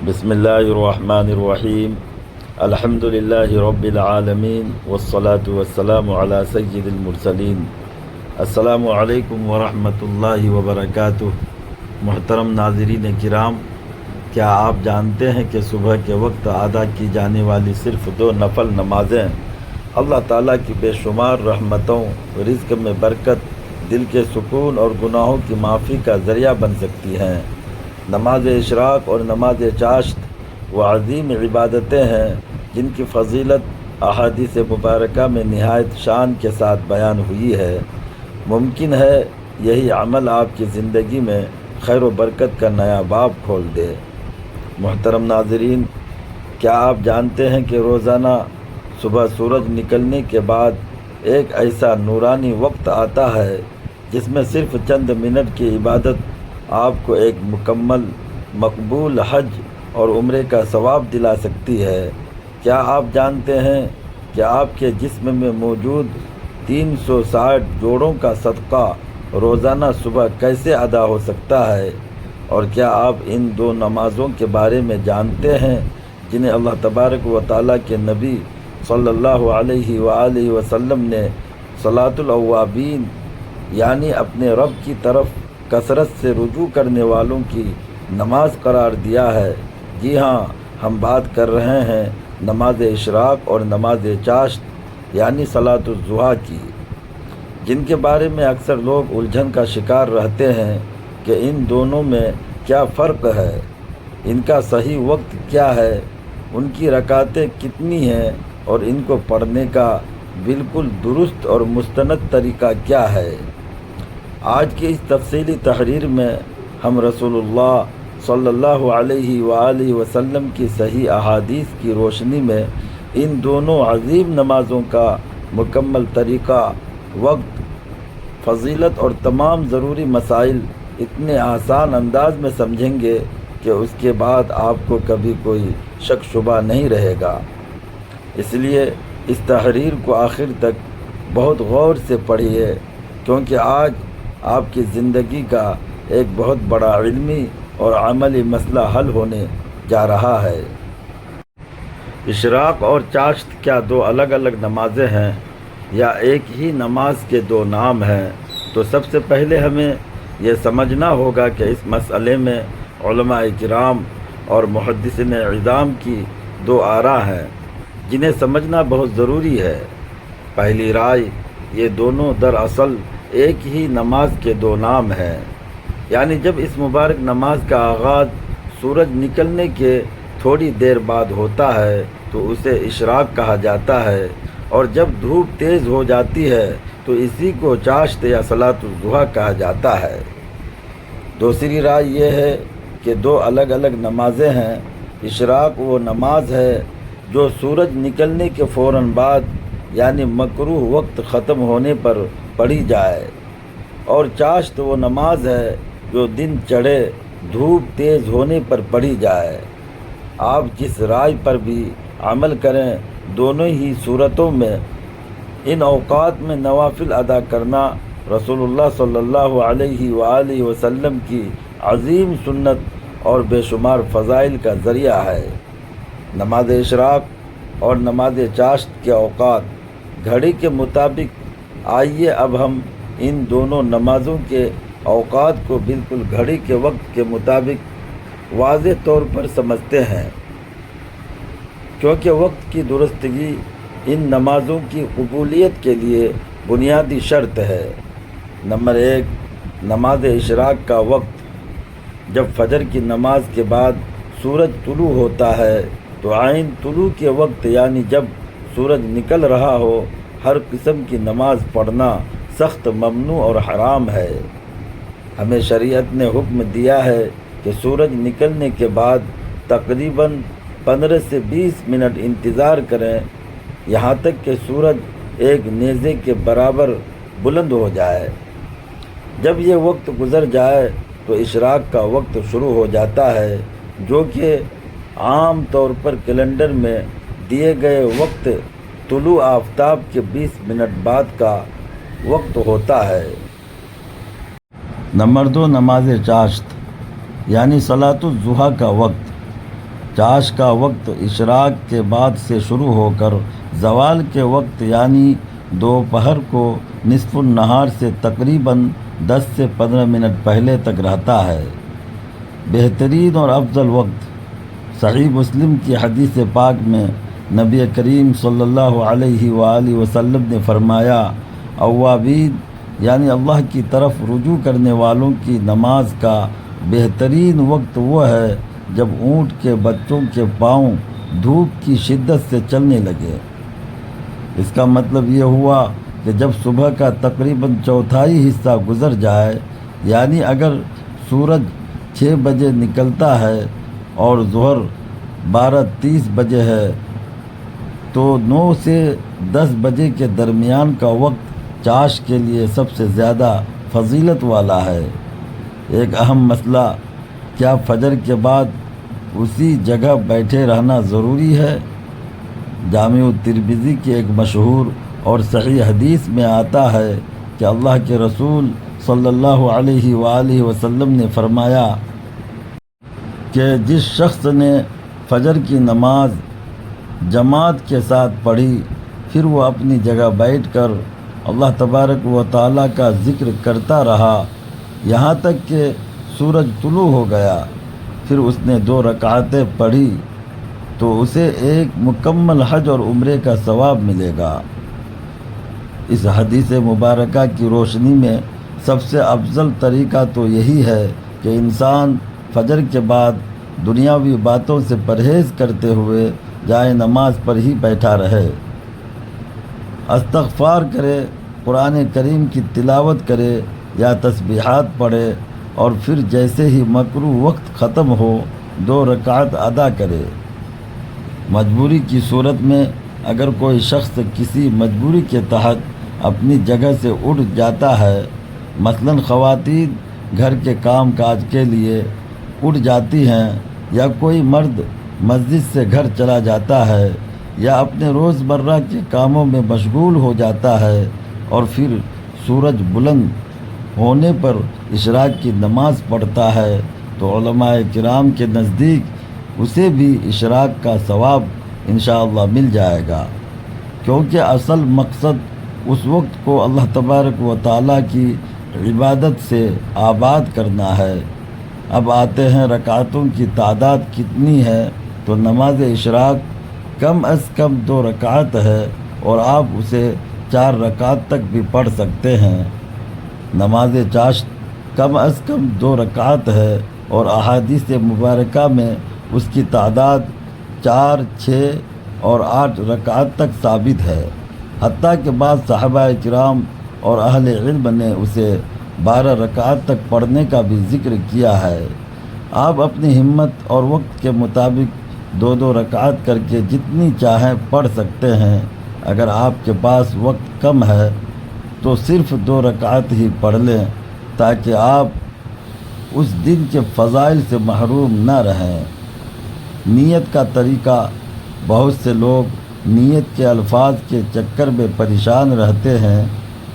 بسم اللہ الرحمن الرحیم الحمد للہ رب العالمین والصلاة والسلام علی سید المرسلین۔ السلام علیکم ورحمۃ اللہ وبرکاتہ۔ محترم ناظرین کرام، کیا آپ جانتے ہیں کہ صبح کے وقت ادا کی جانے والی صرف 2 نفل نمازیں اللہ تعالیٰ کی بے شمار رحمتوں، رزق میں برکت، دل کے سکون اور گناہوں کی معافی کا ذریعہ بن سکتی ہیں؟ نماز اشراق اور نماز چاشت وہ عظیم عبادتیں ہیں جن کی فضیلت احادیث مبارکہ میں نہایت شان کے ساتھ بیان ہوئی ہے۔ ممکن ہے یہی عمل آپ کی زندگی میں خیر و برکت کا نیا باب کھول دے۔ محترم ناظرین، کیا آپ جانتے ہیں کہ روزانہ صبح سورج نکلنے کے بعد ایک ایسا نورانی وقت آتا ہے جس میں صرف چند منٹ کی عبادت آپ کو ایک مکمل مقبول حج اور عمرے کا ثواب دلا سکتی ہے؟ کیا آپ جانتے ہیں کہ آپ کے جسم میں موجود 360 جوڑوں کا صدقہ روزانہ صبح کیسے ادا ہو سکتا ہے؟ اور کیا آپ ان 2 نمازوں کے بارے میں جانتے ہیں جنہیں اللہ تبارک و تعالیٰ کے نبی صلی اللہ علیہ وآلہ وسلم نے صلاۃ الاوابین یعنی اپنے رب کی طرف کثرت سے رجوع کرنے والوں کی نماز قرار دیا ہے؟ جی ہاں، ہم بات کر رہے ہیں نماز اشراق اور نماز چاشت یعنی صلاۃ الضحیٰ کی، جن کے بارے میں اکثر لوگ الجھن کا شکار رہتے ہیں کہ ان دونوں میں کیا فرق ہے، ان کا صحیح وقت کیا ہے، ان کی رکعتیں کتنی ہیں اور ان کو پڑھنے کا بالکل درست اور مستند طریقہ کیا ہے۔ آج کی اس تفصیلی تحریر میں ہم رسول اللہ صلی اللہ علیہ وآلہ وسلم کی صحیح احادیث کی روشنی میں ان دونوں عظیم نمازوں کا مکمل طریقہ، وقت، فضیلت اور تمام ضروری مسائل اتنے آسان انداز میں سمجھیں گے کہ اس کے بعد آپ کو کبھی کوئی شک شبہ نہیں رہے گا۔ اس لیے اس تحریر کو آخر تک بہت غور سے پڑھیے، کیونکہ آج آپ کی زندگی کا ایک بہت بڑا علمی اور عملی مسئلہ حل ہونے جا رہا ہے۔ اشراق اور چاشت کیا 2 الگ الگ نمازیں ہیں یا ایک ہی نماز کے 2 نام ہیں؟ تو سب سے پہلے ہمیں یہ سمجھنا ہوگا کہ اس مسئلے میں علماء کرام اور محدثین عظام کی 2 آراء ہیں جنہیں سمجھنا بہت ضروری ہے۔ پہلی رائے، یہ دونوں دراصل ایک ہی نماز کے 2 نام ہیں، یعنی جب اس مبارک نماز کا آغاز سورج نکلنے کے تھوڑی دیر بعد ہوتا ہے تو اسے اشراق کہا جاتا ہے، اور جب دھوپ تیز ہو جاتی ہے تو اسی کو چاشت یا صلاۃ الضحیٰ کہا جاتا ہے۔ دوسری رائے یہ ہے کہ 2 الگ الگ نمازیں ہیں۔ اشراق وہ نماز ہے جو سورج نکلنے کے فوراً بعد یعنی مکروہ وقت ختم ہونے پر پڑھی جائے، اور چاشت وہ نماز ہے جو دن چڑھے دھوپ تیز ہونے پر پڑھی جائے۔ آپ جس رائے پر بھی عمل کریں، دونوں ہی صورتوں میں ان اوقات میں نوافل ادا کرنا رسول اللہ صلی اللہ علیہ وآلہ وسلم کی عظیم سنت اور بے شمار فضائل کا ذریعہ ہے۔ نماز اشراق اور نماز چاشت کے اوقات گھڑی کے مطابق، آئیے اب ہم ان دونوں نمازوں کے اوقات کو بالکل گھڑی کے وقت کے مطابق واضح طور پر سمجھتے ہیں، کیونکہ وقت کی درستگی ان نمازوں کی قبولیت کے لیے بنیادی شرط ہے۔ نمبر 1، نماز اشراق کا وقت۔ جب فجر کی نماز کے بعد سورج طلوع ہوتا ہے تو عین طلوع کے وقت یعنی جب سورج نکل رہا ہو، ہر قسم کی نماز پڑھنا سخت ممنوع اور حرام ہے۔ ہمیں شریعت نے حکم دیا ہے کہ سورج نکلنے کے بعد تقریباً 15 سے 20 منٹ انتظار کریں، یہاں تک کہ سورج ایک نیزے کے برابر بلند ہو جائے۔ جب یہ وقت گزر جائے تو اشراق کا وقت شروع ہو جاتا ہے، جو کہ عام طور پر کیلنڈر میں دیے گئے وقت طلوع آفتاب کے 20 منٹ بعد کا وقت ہوتا ہے۔ نمبر 2، نماز چاشت یعنی صلاۃ الضحیٰ کا وقت۔ چاش کا وقت اشراق کے بعد سے شروع ہو کر زوال کے وقت یعنی دوپہر کو نصف النہار سے تقریباً 10 سے 15 منٹ پہلے تک رہتا ہے۔ بہترین اور افضل وقت، صحیح مسلم کی حدیث پاک میں نبی کریم صلی اللہ علیہ وآلہ وسلم نے فرمایا، اوابین یعنی اللہ کی طرف رجوع کرنے والوں کی نماز کا بہترین وقت وہ ہے جب اونٹ کے بچوں کے پاؤں دھوپ کی شدت سے چلنے لگے۔ اس کا مطلب یہ ہوا کہ جب صبح کا تقریباً چوتھائی حصہ گزر جائے، یعنی اگر سورج 6 بجے نکلتا ہے اور ظہر 12:30 بجے ہے تو 9 سے 10 بجے کے درمیان کا وقت چاش کے لیے سب سے زیادہ فضیلت والا ہے۔ ایک اہم مسئلہ، کیا فجر کے بعد اسی جگہ بیٹھے رہنا ضروری ہے؟ جامع ترمذی کی ایک مشہور اور صحیح حدیث میں آتا ہے کہ اللہ کے رسول صلی اللہ علیہ وآلہ وسلم نے فرمایا کہ جس شخص نے فجر کی نماز جماعت کے ساتھ پڑھی، پھر وہ اپنی جگہ بیٹھ کر اللہ تبارک و تعالیٰ کا ذکر کرتا رہا یہاں تک کہ سورج طلوع ہو گیا، پھر اس نے 2 رکعتیں پڑھی تو اسے ایک مکمل حج اور عمرے کا ثواب ملے گا۔ اس حدیث مبارکہ کی روشنی میں سب سے افضل طریقہ تو یہی ہے کہ انسان فجر کے بعد دنیاوی باتوں سے پرہیز کرتے ہوئے جائے نماز پر ہی بیٹھا رہے، استغفار کرے، قرآن کریم کی تلاوت کرے یا تسبیحات پڑھے، اور پھر جیسے ہی مکروہ وقت ختم ہو 2 رکعت ادا کرے۔ مجبوری کی صورت میں اگر کوئی شخص کسی مجبوری کے تحت اپنی جگہ سے اٹھ جاتا ہے، مثلاً خواتین گھر کے کام کاج کے لیے اٹھ جاتی ہیں، یا کوئی مرد مسجد سے گھر چلا جاتا ہے، یا اپنے روزمرہ کے کاموں میں مشغول ہو جاتا ہے اور پھر سورج بلند ہونے پر اشراق کی نماز پڑھتا ہے، تو علماء کرام کے نزدیک اسے بھی اشراق کا ثواب انشاءاللہ مل جائے گا، کیونکہ اصل مقصد اس وقت کو اللہ تبارک و تعالیٰ کی عبادت سے آباد کرنا ہے۔ اب آتے ہیں رکعتوں کی تعداد کتنی ہے، تو نماز اشراق کم از کم 2 رکعت ہے اور آپ اسے 4 رکعت تک بھی پڑھ سکتے ہیں۔ نماز چاشت کم از کم 2 رکعت ہے اور احادیث مبارکہ میں اس کی تعداد 4، 6 اور 8 رکعت تک ثابت ہے، حتیٰ کہ بعض صحابہ کرام اور اہل علم نے اسے 12 رکعت تک پڑھنے کا بھی ذکر کیا ہے۔ آپ اپنی ہمت اور وقت کے مطابق 2 رکعت کر کے جتنی چاہیں پڑھ سکتے ہیں۔ اگر آپ کے پاس وقت کم ہے تو صرف 2 رکعت ہی پڑھ لیں تاکہ آپ اس دن کے فضائل سے محروم نہ رہیں۔ نیت کا طریقہ، بہت سے لوگ نیت کے الفاظ کے چکر میں پریشان رہتے ہیں۔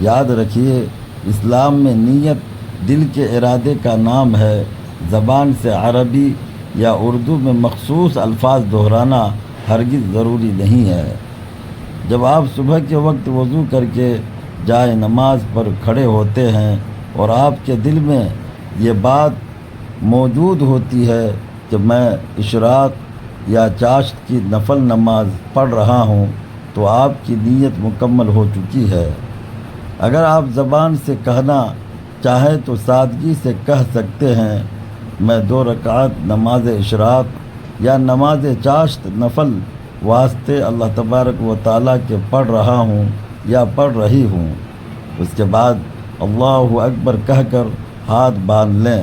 یاد رکھیے، اسلام میں نیت دل کے ارادے کا نام ہے۔ زبان سے عربی یا اردو میں مخصوص الفاظ دہرانا ہرگز ضروری نہیں ہے۔ جب آپ صبح کے وقت وضو کر کے جائے نماز پر کھڑے ہوتے ہیں اور آپ کے دل میں یہ بات موجود ہوتی ہے کہ میں اشراق یا چاشت کی نفل نماز پڑھ رہا ہوں، تو آپ کی نیت مکمل ہو چکی ہے۔ اگر آپ زبان سے کہنا چاہیں تو سادگی سے کہہ سکتے ہیں، میں 2 رکعت نماز اشراق یا نماز چاشت نفل واسطے اللہ تبارک و تعالیٰ کے پڑھ رہا ہوں یا پڑھ رہی ہوں۔ اس کے بعد اللہ اکبر کہہ کر ہاتھ باندھ لیں۔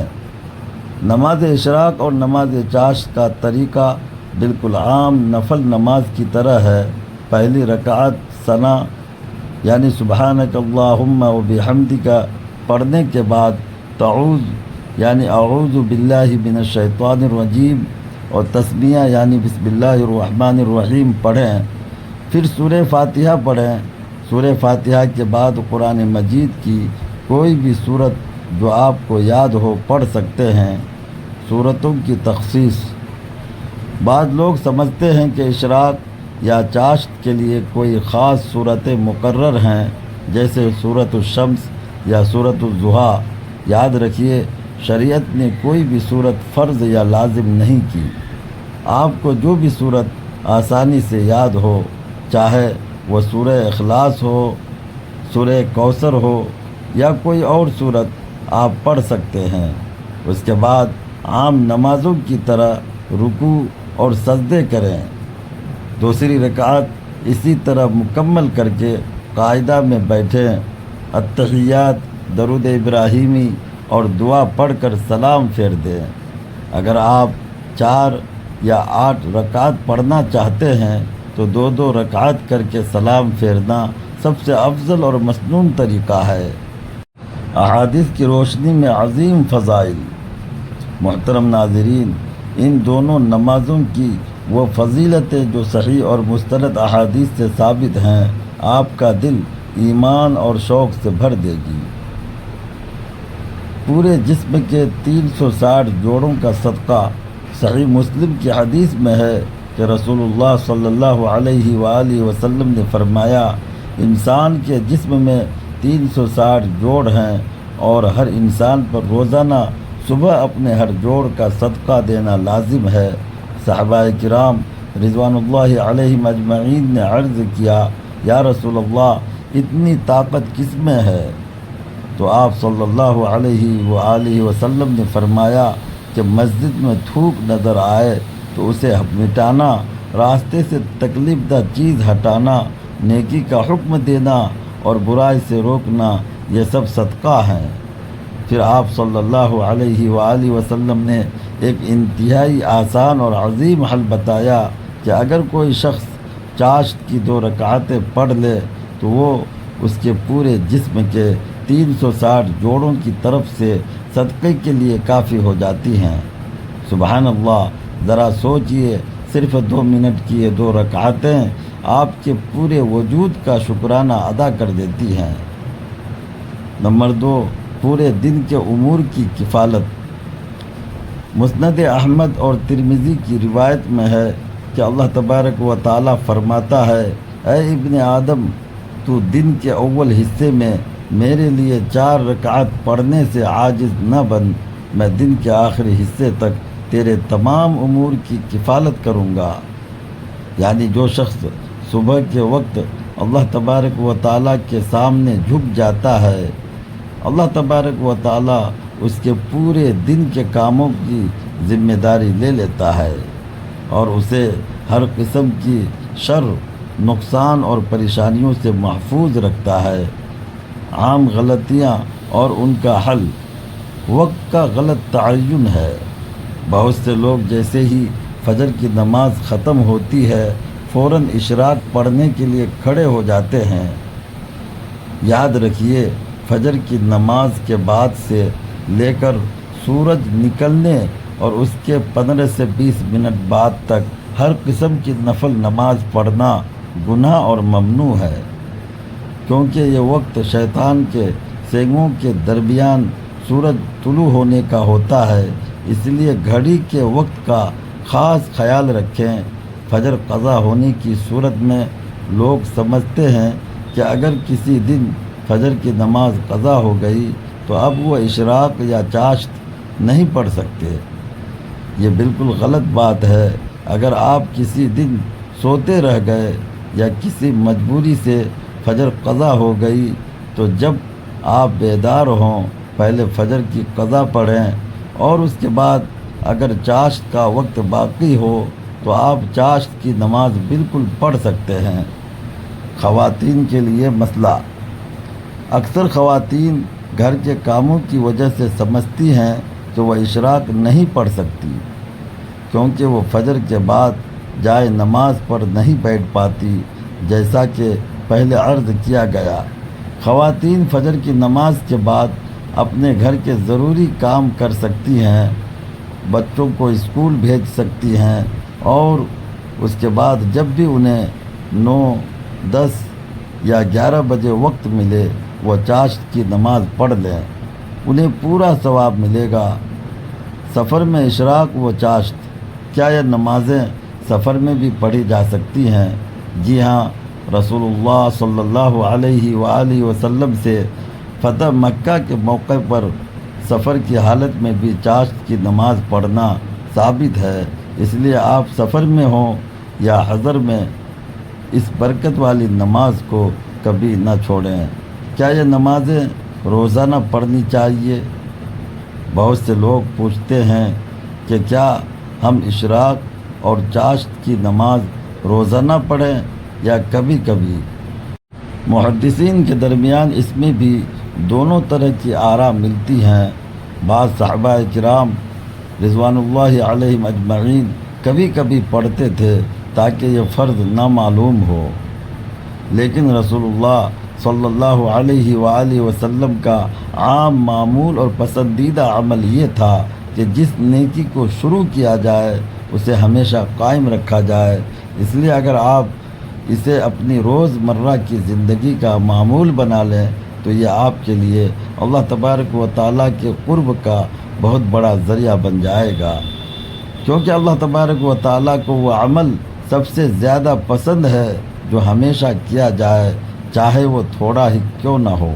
نماز اشراق اور نماز چاشت کا طریقہ بالکل عام نفل نماز کی طرح ہے۔ پہلی رکعت ثنا یعنی سبحانک اللہم و بحمدک پڑھنے کے بعد تعوذ یعنی اعوذ باللہ من الشیطان الرجیم اور تسمیہ یعنی بسم اللہ الرحمن الرحیم پڑھیں، پھر سورہ فاتحہ پڑھیں۔ سورہ فاتحہ کے بعد قرآن مجید کی کوئی بھی سورت جو آپ کو یاد ہو پڑھ سکتے ہیں۔ سورتوں کی تخصیص، بعض لوگ سمجھتے ہیں کہ اشراق یا چاشت کے لیے کوئی خاص صورتیں مقرر ہیں، جیسے صورت الشمس یا صورت الضحیٰ۔ یاد رکھیے، شریعت نے کوئی بھی صورت فرض یا لازم نہیں کی۔ آپ کو جو بھی صورت آسانی سے یاد ہو، چاہے وہ سورہ اخلاص ہو، سورہ کوثر ہو یا کوئی اور صورت، آپ پڑھ سکتے ہیں۔ اس کے بعد عام نمازوں کی طرح رکوع اور سجدے کریں۔ دوسری رکعت اسی طرح مکمل کر کے قاعدہ میں بیٹھیں، التحیات، درود ابراہیمی اور دعا پڑھ کر سلام پھیر دیں۔ اگر آپ 4 یا 8 رکعت پڑھنا چاہتے ہیں تو 2 رکعت کر کے سلام پھیرنا سب سے افضل اور مسنون طریقہ ہے۔ احادیث کی روشنی میں عظیم فضائل۔ محترم ناظرین، ان دونوں نمازوں کی وہ فضیلتیں جو صحیح اور مستند احادیث سے ثابت ہیں، آپ کا دل ایمان اور شوق سے بھر دے گی۔ پورے جسم کے 360 جوڑوں کا صدقہ۔ صحیح مسلم کی حدیث میں ہے کہ رسول اللہ صلی اللہ علیہ وآلہ وسلم نے فرمایا، انسان کے جسم میں 360 جوڑ ہیں اور ہر انسان پر روزانہ صبح اپنے ہر جوڑ کا صدقہ دینا لازم ہے۔ صحابہ کرام رضوان اللہ علیہم اجمعین نے عرض کیا، یا رسول اللہ، اتنی طاقت کس میں ہے؟ تو آپ صلی اللہ علیہ وآلہ وسلم نے فرمایا کہ مسجد میں تھوک نظر آئے تو اسے مٹانا، راستے سے تکلیف دہ چیز ہٹانا، نیکی کا حکم دینا اور برائی سے روکنا، یہ سب صدقہ ہیں۔ پھر آپ صلی اللہ علیہ وآلہ وسلم نے ایک انتہائی آسان اور عظیم حل بتایا کہ اگر کوئی شخص چاشت کی 2 رکعتیں پڑھ لے تو وہ اس کے پورے جسم کے 360 جوڑوں کی طرف سے صدقے کے لیے کافی ہو جاتی ہیں۔ سبحان اللہ! ذرا سوچئے، صرف 2 منٹ کی یہ 2 رکعتیں آپ کے پورے وجود کا شکرانہ ادا کر دیتی ہیں۔ نمبر 2، پورے دن کے امور کی کفالت۔ مسند احمد اور ترمذی کی روایت میں ہے کہ اللہ تبارک و تعالیٰ فرماتا ہے، اے ابن آدم، تو دن کے اول حصے میں میرے لیے 4 رکعت پڑھنے سے عاجز نہ بن، میں دن کے آخری حصے تک تیرے تمام امور کی کفالت کروں گا۔ یعنی جو شخص صبح کے وقت اللہ تبارک و تعالیٰ کے سامنے جھک جاتا ہے، اللہ تبارک و تعالیٰ اس کے پورے دن کے کاموں کی ذمہ داری لے لیتا ہے اور اسے ہر قسم کی شر، نقصان اور پریشانیوں سے محفوظ رکھتا ہے۔ عام غلطیاں اور ان کا حل۔ وقت کا غلط تعین ہے۔ بہت سے لوگ جیسے ہی فجر کی نماز ختم ہوتی ہے فوراً اشراق پڑھنے کے لیے کھڑے ہو جاتے ہیں۔ یاد رکھیے، فجر کی نماز کے بعد سے لے کر سورج نکلنے اور اس کے 15 سے 20 منٹ بعد تک ہر قسم کی نفل نماز پڑھنا گناہ اور ممنوع ہے، کیونکہ یہ وقت شیطان کے سینگوں کے درمیان سورج طلوع ہونے کا ہوتا ہے۔ اس لیے گھڑی کے وقت کا خاص خیال رکھیں۔ فجر قضا ہونے کی صورت میں لوگ سمجھتے ہیں کہ اگر کسی دن فجر کی نماز قضا ہو گئی تو اب وہ اشراق یا چاشت نہیں پڑھ سکتے۔ یہ بالکل غلط بات ہے۔ اگر آپ کسی دن سوتے رہ گئے یا کسی مجبوری سے فجر قضا ہو گئی تو جب آپ بیدار ہوں پہلے فجر کی قضا پڑھیں اور اس کے بعد اگر چاشت کا وقت باقی ہو تو آپ چاشت کی نماز بالکل پڑھ سکتے ہیں۔ خواتین کے لیے مسئلہ۔ اکثر خواتین گھر کے کاموں کی وجہ سے سمجھتی ہیں کہ وہ اشراق نہیں پڑھ سکتی، کیونکہ وہ فجر کے بعد جائے نماز پر نہیں بیٹھ پاتی، جیسا کہ پہلے عرض کیا گیا۔ خواتین فجر کی نماز کے بعد اپنے گھر کے ضروری کام کر سکتی ہیں، بچوں کو اسکول بھیج سکتی ہیں اور اس کے بعد جب بھی انہیں 9، 10 یا 11 بجے وقت ملے وہ چاشت کی نماز پڑھ لیں، انہیں پورا ثواب ملے گا۔ سفر میں اشراق و چاشت کیا یہ نمازیں سفر میں بھی پڑھی جا سکتی ہیں؟ جی ہاں، رسول اللہ صلی اللہ علیہ وآلہ وسلم سے فتح مکہ کے موقع پر سفر کی حالت میں بھی چاشت کی نماز پڑھنا ثابت ہے، اس لیے آپ سفر میں ہوں یا حضر میں اس برکت والی نماز کو کبھی نہ چھوڑیں۔ کیا یہ نمازیں روزانہ پڑھنی چاہیے؟ بہت سے لوگ پوچھتے ہیں کہ کیا ہم اشراق اور چاشت کی نماز روزانہ پڑھیں یا کبھی کبھی؟ محدثین کے درمیان اس میں بھی دونوں طرح کی آراء ملتی ہیں۔ بعض صحابہ کرام رضوان اللہ علیہم اجمعین کبھی کبھی پڑھتے تھے تاکہ یہ فرض نہ معلوم ہو، لیکن رسول اللہ صلی اللہ علیہ وآلہ وسلم کا عام معمول اور پسندیدہ عمل یہ تھا کہ جس نیکی کو شروع کیا جائے اسے ہمیشہ قائم رکھا جائے۔ اس لیے اگر آپ اسے اپنی روز مرہ کی زندگی کا معمول بنا لیں تو یہ آپ کے لیے اللہ تبارک و تعالیٰ کے قرب کا بہت بڑا ذریعہ بن جائے گا، کیونکہ اللہ تبارک و تعالیٰ کو وہ عمل سب سے زیادہ پسند ہے جو ہمیشہ کیا جائے، چاہے وہ تھوڑا ہی کیوں نہ ہو۔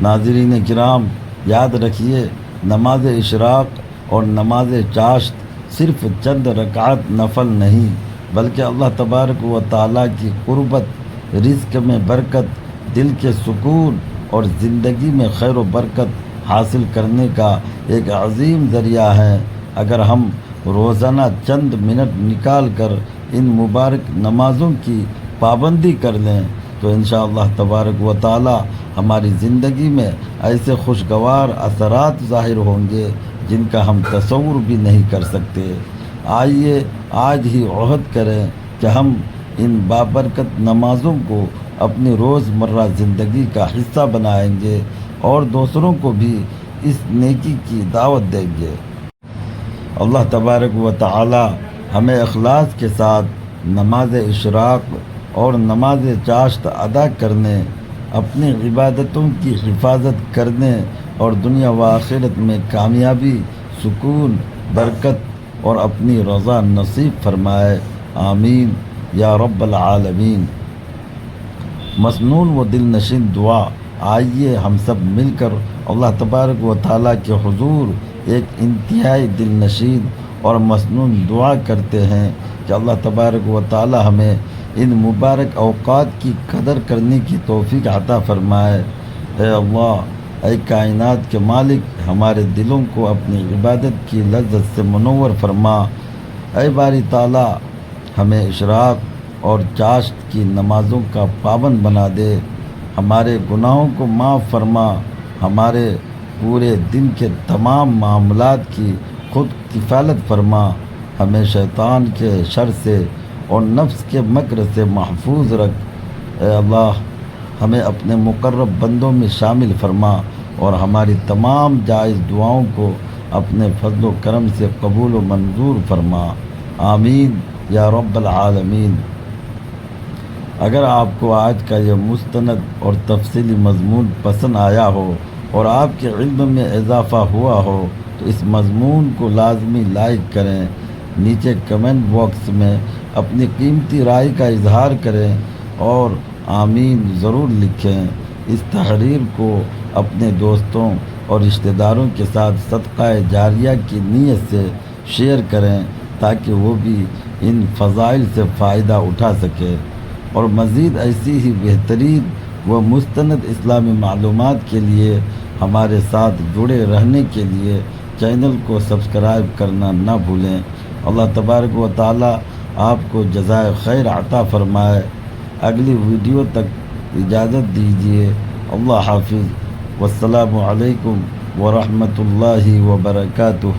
ناظرین کرام، یاد رکھیے، نماز اشراق اور نماز چاشت صرف چند رکعات نفل نہیں، بلکہ اللہ تبارک و تعالیٰ کی قربت، رزق میں برکت، دل کے سکون اور زندگی میں خیر و برکت حاصل کرنے کا ایک عظیم ذریعہ ہے۔ اگر ہم روزانہ چند منٹ نکال کر ان مبارک نمازوں کی پابندی کر لیں تو انشاءاللہ تبارک و تعالی ہماری زندگی میں ایسے خوشگوار اثرات ظاہر ہوں گے جن کا ہم تصور بھی نہیں کر سکتے۔ آئیے آج ہی عہد کریں کہ ہم ان بابرکت نمازوں کو اپنی روز مرہ زندگی کا حصہ بنائیں گے اور دوسروں کو بھی اس نیکی کی دعوت دیں گے۔ اللہ تبارک و تعالی ہمیں اخلاص کے ساتھ نماز اشراق اور نماز چاشت ادا کرنے، اپنی عبادتوں کی حفاظت کرنے اور دنیا و آخرت میں کامیابی، سکون، برکت اور اپنی رضا نصیب فرمائے، آمین یا رب العالمین۔ مسنون و دل نشین دعا، آئیے ہم سب مل کر اللہ تبارک و تعالیٰ کے حضور ایک انتہائی دل نشین اور مسنون دعا کرتے ہیں کہ اللہ تبارک و تعالیٰ ہمیں ان مبارک اوقات کی قدر کرنے کی توفیق عطا فرمائے۔ اے اللہ، اے کائنات کے مالک، ہمارے دلوں کو اپنی عبادت کی لذت سے منور فرما۔ اے باری تعالیٰ، ہمیں اشراق اور چاشت کی نمازوں کا پابند بنا دے، ہمارے گناہوں کو معاف فرما، ہمارے پورے دن کے تمام معاملات کی خود کفالت فرما، ہمیں شیطان کے شر سے اور نفس کے مکر سے محفوظ رکھ۔ اے اللہ، ہمیں اپنے مقرب بندوں میں شامل فرما اور ہماری تمام جائز دعاؤں کو اپنے فضل و کرم سے قبول و منظور فرما، آمین یا رب العالمین۔ اگر آپ کو آج کا یہ مستند اور تفصیلی مضمون پسند آیا ہو اور آپ کے علم میں اضافہ ہوا ہو تو اس مضمون کو لازمی لائک کریں، نیچے کمنٹ باکس میں اپنی قیمتی رائے کا اظہار کریں اور آمین ضرور لکھیں۔ اس تحریر کو اپنے دوستوں اور رشتہ داروں کے ساتھ صدقہ جاریہ کی نیت سے شیئر کریں تاکہ وہ بھی ان فضائل سے فائدہ اٹھا سکے، اور مزید ایسی ہی بہترین و مستند اسلامی معلومات کے لیے ہمارے ساتھ جڑے رہنے کے لیے چینل کو سبسکرائب کرنا نہ بھولیں۔ اللہ تبارک و تعالی آپ کو جزائے خیر عطا فرمائے۔ اگلی ویڈیو تک اجازت دیجیے، اللہ حافظ، والسلام علیکم ورحمۃ اللہ وبرکاتہ۔